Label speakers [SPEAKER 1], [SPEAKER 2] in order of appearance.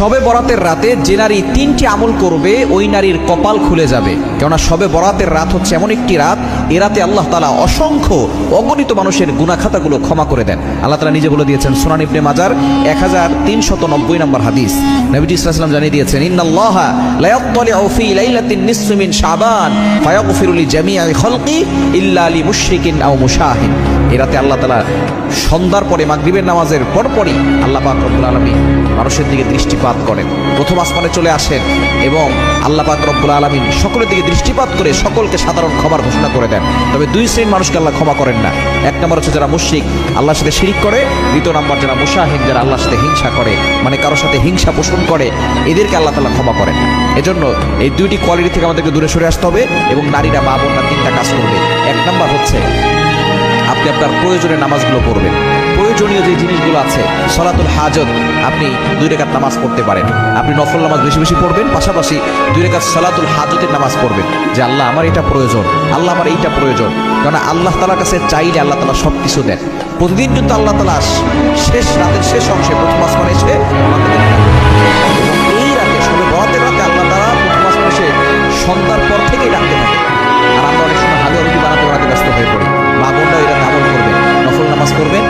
[SPEAKER 1] শবে বরাতের রাতে যে নারী 3টি আমল করবে ওই নারীর কপাল খুলে যাবে। কেননা শবে বরাতের রাত হচ্ছে এমন একটি রাত, এ রাতে আল্লাহ তাআলা অসংখ্য অগণিত মানুষের গুনাহ খাতাগুলো ক্ষমা করে দেন। আল্লাহ তাআলা নিজে বলে দিয়েছেন সুনান ইবনে মাজার 1390 নম্বর হাদিস, নবীজি সাল্লাল্লাহু আলাইহি ওয়াসাল্লাম জানিয়ে দিয়েছেন, ইন্নাল্লাহা লা ইয়াত্তালিউ ফি লাইলাতিন নিসফি মিন শাবান ফায়াগফিরু লিজামিই খালকি ইল্লা লিমুশরিকিন আও মুশাহিন। এই রাতে আল্লাহ তাআলা সন্ধ্যার পরে মাগরিবের নামাজের পরপরই আল্লাহ পাক রব্বুল আলামিন মানুষের দিকে দৃষ্টিপাত করেন, প্রথম আসমানে চলে আসেন এবং আল্লাহ পাক রব্বুল আলামিন সকলের দিকে দৃষ্টিপাত করে সকলকে সাধারণ ক্ষমার ঘোষণা করে দেন। তবে দুই শ্রেণীর মানুষকে আল্লাহ ক্ষমা করেন না। এক নম্বর হচ্ছে যারা মুশরিক, আল্লাহর সাথে শিরিক করে। দ্বিতীয় নম্বর যারা মুশাহিন, যারা আল্লাহর সাথে হিংসা করে, মানে কারোর সাথে হিংসা পোষণ করে, এদেরকে আল্লাহ তাআলা ক্ষমা করেন না। এজন্য এই দুইটি কোয়ালিটি থেকে আমাদেরকে দূরে সরে আসতে হবে এবং নারীরা মা বোনরা 3টা কাজ করবে। এক নম্বর হচ্ছে আপনি আপনার প্রয়োজনীয় নামাজগুলো পড়বেন। প্রয়োজনীয় যে জিনিসগুলো আছে, সলাতুল হাজত, আপনি 2 রাকাত নামাজ পড়তে পারেন। আপনি নফল নামাজ বেশি বেশি পড়বেন, পাশাপাশি 2 রাকাত সলাতুল হাজতের নামাজ পড়বেন, যে আল্লাহ আমার এটা প্রয়োজন, আল্লাহ আমার এইটা প্রয়োজন। কারণ আল্লাহ তাআলার কাছে চাইলে আল্লাহ তাআলা সব কিছু দেন। প্রতিদিন কিন্তু আল্লাহ তাআলা শেষ রাতের শেষ অংশে প্রথম আসমানে এসে এই রাতে শবে বরাতের রাতে আল্লাহ তাআলা প্রথম আসমানে এসে সন্ধ্যার পর থেকেই ডাকতে থাকে। আর আমরা অনেক সময় হালুয়া রুটি বানাতে ব্যস্ত হয়ে পড়ি। মা বোনরা এটা আমল করবেন, নফল নামাজ করবেন,